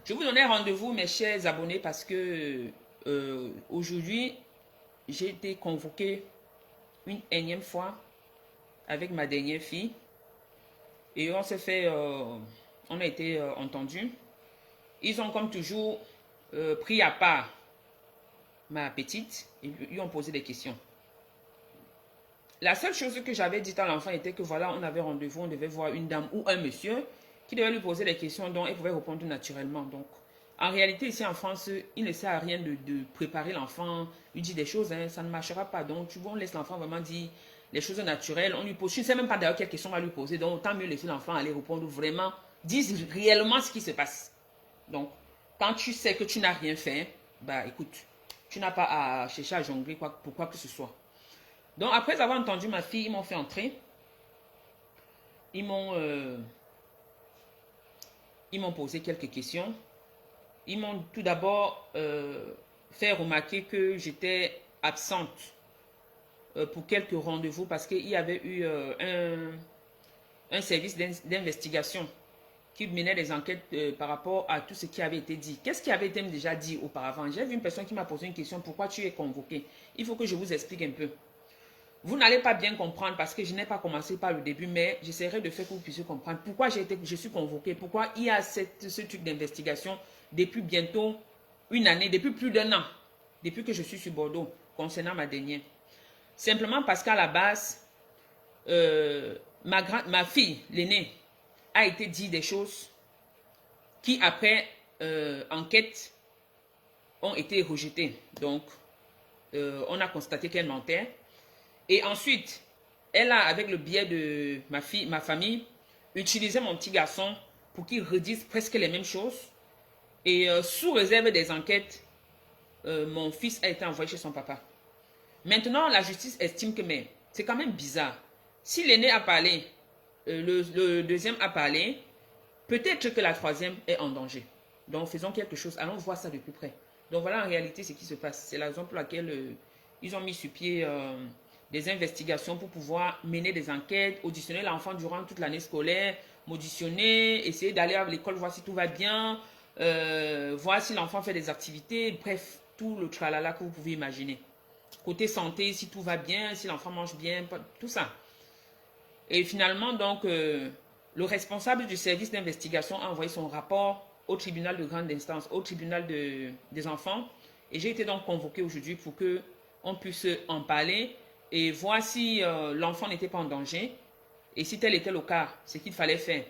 Je vous donnais rendez-vous, mes chers abonnés, parce que aujourd'hui, j'ai été convoqué une énième fois avec ma dernière fille. Et on s'est fait, on a été entendus. Ils ont comme toujours pris à part ma petite et lui ont posé des questions. La seule chose que j'avais dit à l'enfant était que voilà, on avait rendez-vous, on devait voir une dame ou un monsieur qui devait lui poser des questions dont elle pouvait répondre naturellement. Donc, en réalité, ici en France, il ne sert à rien de préparer l'enfant, lui dire des choses, hein, ça ne marchera pas. Donc, tu vois, on laisse l'enfant vraiment dire les choses naturelles. On lui pose, je ne sais même pas d'ailleurs quelle question on va lui poser. Donc, autant mieux laisser l'enfant aller répondre vraiment, dire réellement ce qui se passe. Donc, quand tu sais que tu n'as rien fait, bah écoute, tu n'as pas à chercher à jongler pour quoi que ce soit. Donc, après avoir entendu ma fille, ils m'ont fait entrer. Ils m'ont euh, ils m'ont posé quelques questions. Ils m'ont tout d'abord fait remarquer que j'étais absente pour quelques rendez-vous parce qu'il y avait eu un service d'investigation qui menait des enquêtes par rapport à tout ce qui avait été dit. Qu'est-ce qui avait été déjà dit auparavant? J'ai vu une personne qui m'a posé une question, pourquoi tu es convoqué? Il faut que je vous explique un peu. Vous n'allez pas bien comprendre parce que je n'ai pas commencé par le début, mais j'essaierai de faire que vous puissiez comprendre pourquoi je suis convoqué, pourquoi il y a ce truc d'investigation depuis bientôt une année, depuis plus d'un an, depuis que je suis sur Bordeaux, concernant ma dernière. Simplement parce qu'à la base, ma fille, l'aînée, a été dit des choses qui, après enquête, ont été rejetées. Donc, on a constaté qu'elle mentait. Et ensuite, elle a, avec le biais de ma famille, utilisé mon petit garçon pour qu'il redise presque les mêmes choses. Et sous réserve des enquêtes, mon fils a été envoyé chez son papa. Maintenant, la justice estime que c'est quand même bizarre. Si l'aîné a parlé, le deuxième a parlé, peut-être que la troisième est en danger. Donc, faisons quelque chose. Allons voir ça de plus près. Donc, voilà en réalité ce qui se passe. C'est la raison pour laquelle ils ont mis sur pied des investigations pour pouvoir mener des enquêtes, auditionner l'enfant durant toute l'année scolaire, m'auditionner, essayer d'aller à l'école, voir si tout va bien, voir si l'enfant fait des activités, bref, tout le tralala que vous pouvez imaginer. Côté santé, si tout va bien, si l'enfant mange bien, tout ça. Et finalement, donc, le responsable du service d'investigation a envoyé son rapport au tribunal de grande instance, au tribunal des enfants. Et j'ai été donc convoqué aujourd'hui pour qu'on puisse en parler et voir si l'enfant n'était pas en danger et si tel était le cas, ce qu'il fallait faire.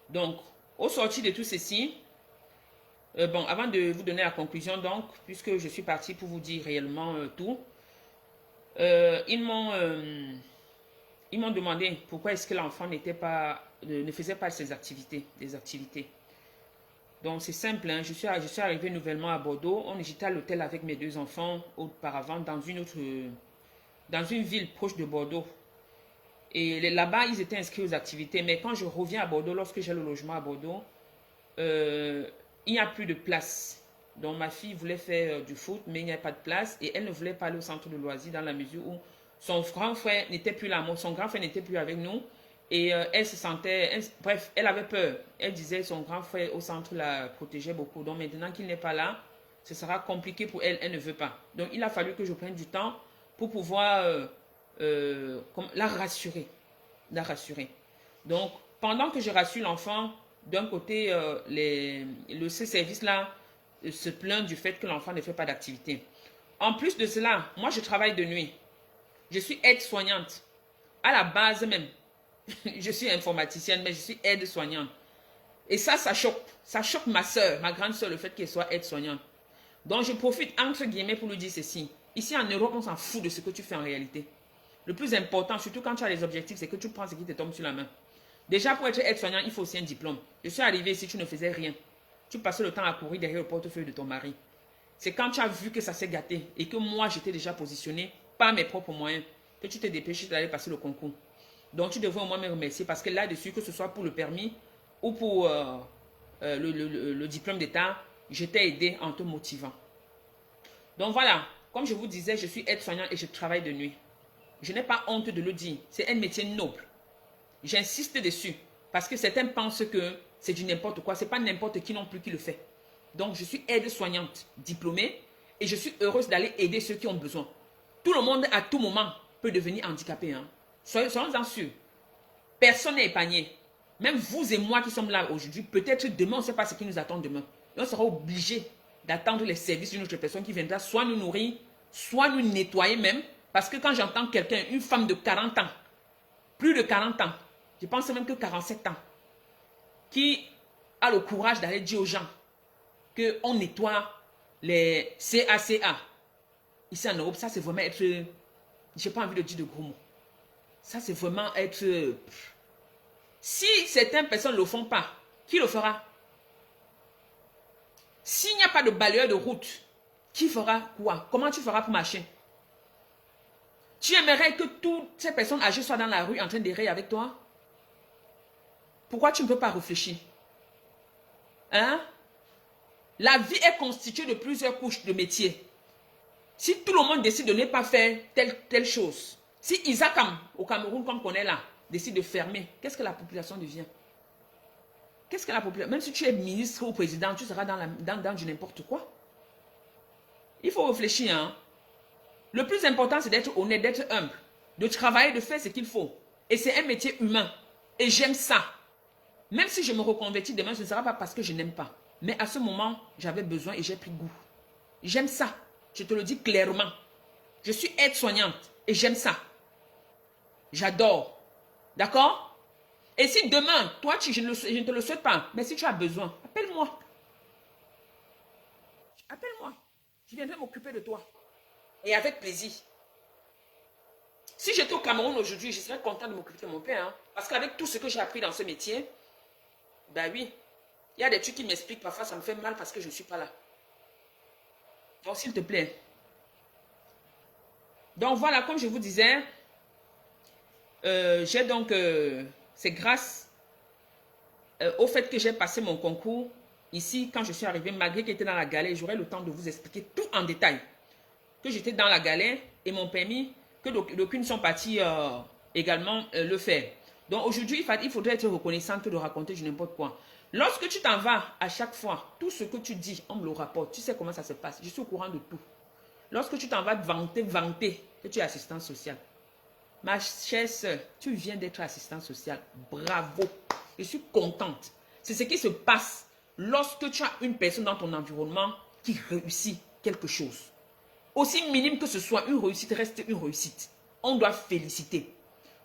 Donc, au sortir de tout ceci, bon, avant de vous donner la conclusion, donc, puisque je suis partie pour vous dire réellement tout, ils m'ont demandé pourquoi est-ce que l'enfant ne faisait pas ses activités, des activités. Donc c'est simple, hein, je suis arrivée nouvellement à Bordeaux. J'étais à l'hôtel avec mes deux enfants auparavant dans une ville proche de Bordeaux. Et là-bas, ils étaient inscrits aux activités. Mais quand je reviens à Bordeaux, lorsque j'ai le logement à Bordeaux, il n'y a plus de place. Donc ma fille voulait faire du foot, mais il n'y a pas de place. Et elle ne voulait pas aller au centre de loisirs dans la mesure où son grand frère n'était plus là. Son grand frère n'était plus avec nous. Et elle se sentait... bref, elle avait peur. Elle disait que son grand frère au centre la protégeait beaucoup. Donc maintenant qu'il n'est pas là, ce sera compliqué pour elle. Elle ne veut pas. Donc il a fallu que je prenne du temps pour pouvoir la rassurer. La rassurer. Donc pendant que je rassure l'enfant, d'un côté, ce service-là se plaint du fait que l'enfant ne fait pas d'activité. En plus de cela, moi je travaille de nuit. Je suis aide-soignante. À la base même, je suis informaticienne, mais je suis aide-soignante. Et ça choque. Ça choque ma soeur, ma grande soeur, le fait qu'elle soit aide-soignante. Donc je profite entre guillemets pour lui dire ceci. Ici en Europe, on s'en fout de ce que tu fais en réalité. Le plus important, surtout quand tu as les objectifs, c'est que tu prends ce qui te tombe sur la main. Déjà, pour être aide-soignant, il faut aussi un diplôme. Je suis arrivée ici, tu ne faisais rien. Tu passais le temps à courir derrière le portefeuille de ton mari. C'est quand tu as vu que ça s'est gâté et que moi, j'étais déjà positionnée par mes propres moyens que tu t'es dépêché d'aller passer le concours. Donc, tu devrais au moins me remercier parce que là-dessus, que ce soit pour le permis ou pour le diplôme d'État, je t'ai aidé en te motivant. Donc, voilà. Comme je vous disais, je suis aide-soignante et je travaille de nuit. Je n'ai pas honte de le dire. C'est un métier noble. J'insiste dessus parce que certains pensent que c'est du n'importe quoi. Ce n'est pas n'importe qui non plus qui le fait. Donc, je suis aide-soignante diplômée et je suis heureuse d'aller aider ceux qui ont besoin. Tout le monde, à tout moment, peut devenir handicapé. Hein. Soyons-en sûrs. Personne n'est épargné. Même vous et moi qui sommes là aujourd'hui, peut-être demain, on ne sait pas ce qui nous attend demain. Et on sera obligé d'attendre les services d'une autre personne qui viendra soit nous nourrir, soit nous nettoyer même. Parce que quand j'entends quelqu'un, une femme de 40 ans, plus de 40 ans, je pense même que 47 ans, qui a le courage d'aller dire aux gens qu'on nettoie les CACA. Ici en Europe, ça c'est vraiment être, je n'ai pas envie de dire de gros mots. Ça c'est vraiment être... Si certaines personnes ne le font pas, qui le fera? S'il n'y a pas de balayeur de route, qui fera quoi? Comment tu feras pour marcher? Tu aimerais que toutes ces personnes âgées soient dans la rue en train d'errer avec toi? Pourquoi tu ne peux pas réfléchir? Hein? La vie est constituée de plusieurs couches de métiers. Si tout le monde décide de ne pas faire telle chose, si Isakam, au Cameroun, comme on est là, décide de fermer, qu'est-ce que la population devient? Qu'est-ce que la population... Même si tu es ministre ou président, tu seras dans du n'importe quoi. Il faut réfléchir. Hein? Le plus important, c'est d'être honnête, d'être humble, de travailler, de faire ce qu'il faut. Et c'est un métier humain. Et j'aime ça. Même si je me reconvertis demain, ce ne sera pas parce que je n'aime pas. Mais à ce moment, j'avais besoin et j'ai pris goût. J'aime ça. Je te le dis clairement. Je suis aide-soignante et j'aime ça. J'adore. D'accord? Et si demain, toi, je ne te le souhaite pas, mais si tu as besoin, appelle-moi. Appelle-moi. Je viendrai m'occuper de toi. Et avec plaisir. Si j'étais au Cameroun aujourd'hui, je serais content de m'occuper de mon père. Hein? Parce qu'avec tout ce que j'ai appris dans ce métier, ben oui, il y a des trucs qui m'expliquent. Parfois, ça me fait mal parce que je ne suis pas là. Donc, s'il te plaît. Donc, voilà, comme je vous disais, j'ai donc... c'est grâce au fait que j'ai passé mon concours. Ici, quand je suis arrivée, malgré qu'il était dans la galère, j'aurai le temps de vous expliquer tout en détail. Que j'étais dans la galère et m'ont permis que d'aucunes sont partis également le faire. Donc aujourd'hui, il faudrait être reconnaissant que de raconter du n'importe quoi. Lorsque tu t'en vas, à chaque fois, tout ce que tu dis, on me le rapporte. Tu sais comment ça se passe. Je suis au courant de tout. Lorsque tu t'en vas vanter que tu es assistante sociale. Ma chère soeur, tu viens d'être assistante sociale. Bravo. Je suis contente. C'est ce qui se passe lorsque tu as une personne dans ton environnement qui réussit quelque chose. Aussi minime que ce soit, une réussite reste une réussite. On doit féliciter.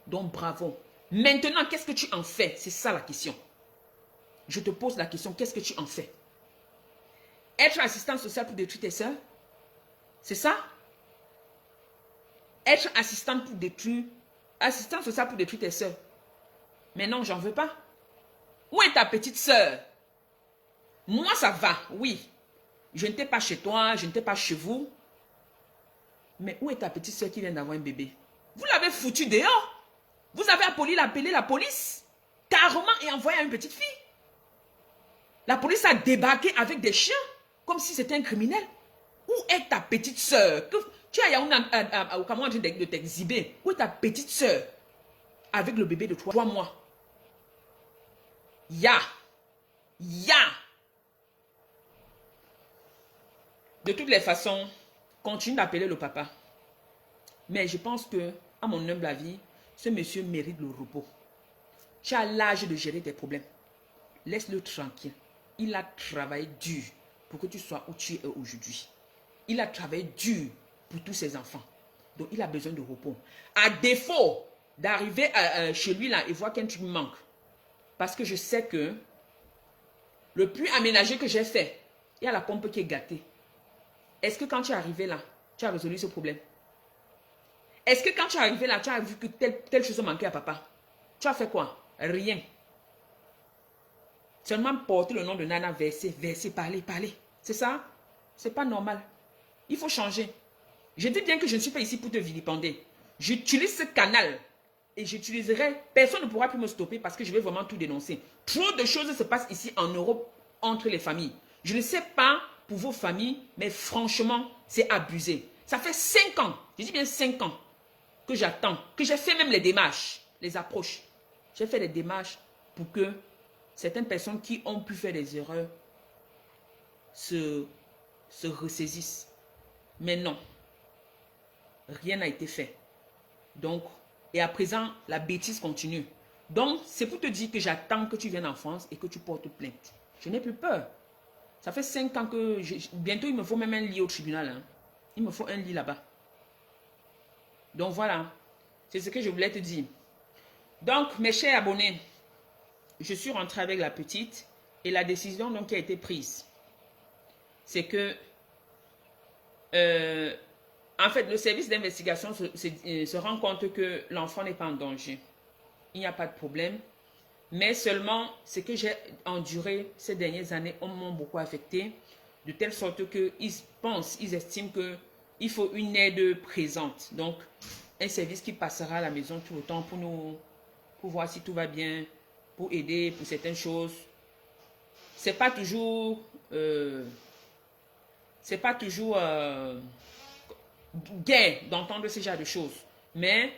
Donc bravo. Maintenant, qu'est-ce que tu en fais? C'est ça la question. Je te pose la question, qu'est-ce que tu en fais? Être assistante sociale pour détruire tes soeurs? C'est ça? Être assistante sociale pour détruire tes soeurs? Mais non, j'en veux pas. Où est ta petite soeur? Moi, ça va, oui. Je n'étais pas chez toi, je n'étais pas chez vous. Mais où est ta petite soeur qui vient d'avoir un bébé? Vous l'avez foutu dehors. Vous avez appelé la police. Carrément et envoyé à une petite fille. La police a débarqué avec des chiens. Comme si c'était un criminel. Où est ta petite soeur? Tu as au Cameroun en train de t'exhiber. Où est ta petite soeur? Avec le bébé de 3 mois. Ya. De toutes les façons, continue d'appeler le papa. Mais je pense que, à mon humble avis, ce monsieur mérite le repos. Tu as l'âge de gérer tes problèmes. Laisse-le tranquille. Il a travaillé dur pour que tu sois où tu es aujourd'hui. Il a travaillé dur pour tous ses enfants. Donc, il a besoin de repos. À défaut d'arriver chez lui là et voir qu'un truc manque. Parce que je sais que le puits aménagé que j'ai fait, il y a la pompe qui est gâtée. Est-ce que quand tu es arrivé là, tu as résolu ce problème? Est-ce que quand tu es arrivé là, tu as vu que telle chose manquait à papa? Tu as fait quoi? Rien. Seulement porter le nom de Nana, verser, parler. C'est ça? C'est pas normal. Il faut changer. Je dis bien que je ne suis pas ici pour te vilipender. J'utilise ce canal et j'utiliserai. Personne ne pourra plus me stopper parce que je vais vraiment tout dénoncer. Trop de choses se passent ici en Europe entre les familles. Je ne sais pas pour vos familles, mais franchement, c'est abusé. Ça fait 5 ans, je dis bien 5 ans, que j'attends, que j'ai fait même les démarches, les approches. J'ai fait les démarches pour que certaines personnes qui ont pu faire des erreurs se ressaisissent. Mais non, rien n'a été fait. Donc, et à présent, la bêtise continue. Donc, c'est pour te dire que j'attends que tu viennes en France et que tu portes plainte. Je n'ai plus peur. Ça fait 5 ans que... bientôt, il me faut même un lit au tribunal. Hein. Il me faut un lit là-bas. Donc, voilà. C'est ce que je voulais te dire. Donc, mes chers abonnés, je suis rentrée avec la petite et la décision donc, qui a été prise, c'est que... en fait, le service d'investigation se rend compte que l'enfant n'est pas en danger. Il n'y a pas de problème. Mais seulement, ce que j'ai enduré ces dernières années m'ont beaucoup affecté, de telle sorte qu'ils pensent, ils estiment qu'il faut une aide présente. Donc, un service qui passera à la maison tout le temps pour voir si tout va bien, pour aider pour certaines choses. C'est pas toujours gai d'entendre ce genre de choses. Mais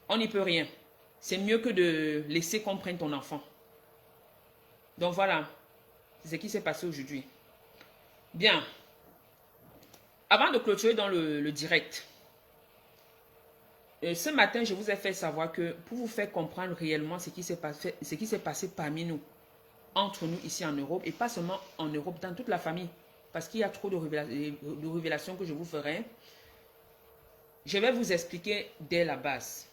on n'y peut rien. C'est mieux que de laisser qu'on prenne ton enfant. Donc voilà, c'est ce qui s'est passé aujourd'hui. Bien. Avant de clôturer dans le direct, ce matin, je vous ai fait savoir que pour vous faire comprendre réellement ce qui s'est passé parmi nous, entre nous ici en Europe, et pas seulement en Europe, dans toute la famille, parce qu'il y a trop de révélations que je vous ferai, je vais vous expliquer dès la base.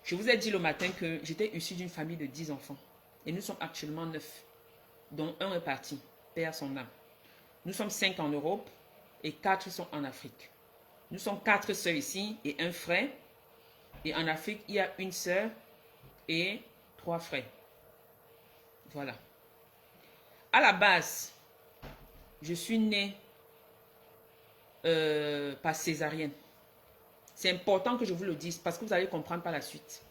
Je vous ai dit le matin que j'étais issu d'une famille de 10 enfants. Et nous sommes actuellement 9, dont un est parti, père son âme. Nous sommes 5 en Europe et 4 sont en Afrique. Nous sommes 4 sœurs ici et un frère. Et en Afrique, il y a une sœur et 3 frères. Voilà. À la base, je suis née par césarienne. C'est important que je vous le dise parce que vous allez comprendre par la suite.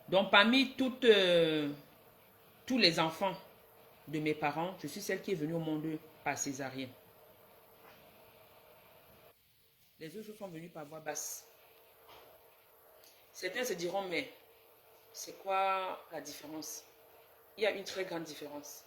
Donc, parmi tous les enfants de mes parents, je suis celle qui est venue au monde par césarienne. Les autres sont venus par voie basse. Certains se diront, mais c'est quoi la différence? Il y a une très grande différence.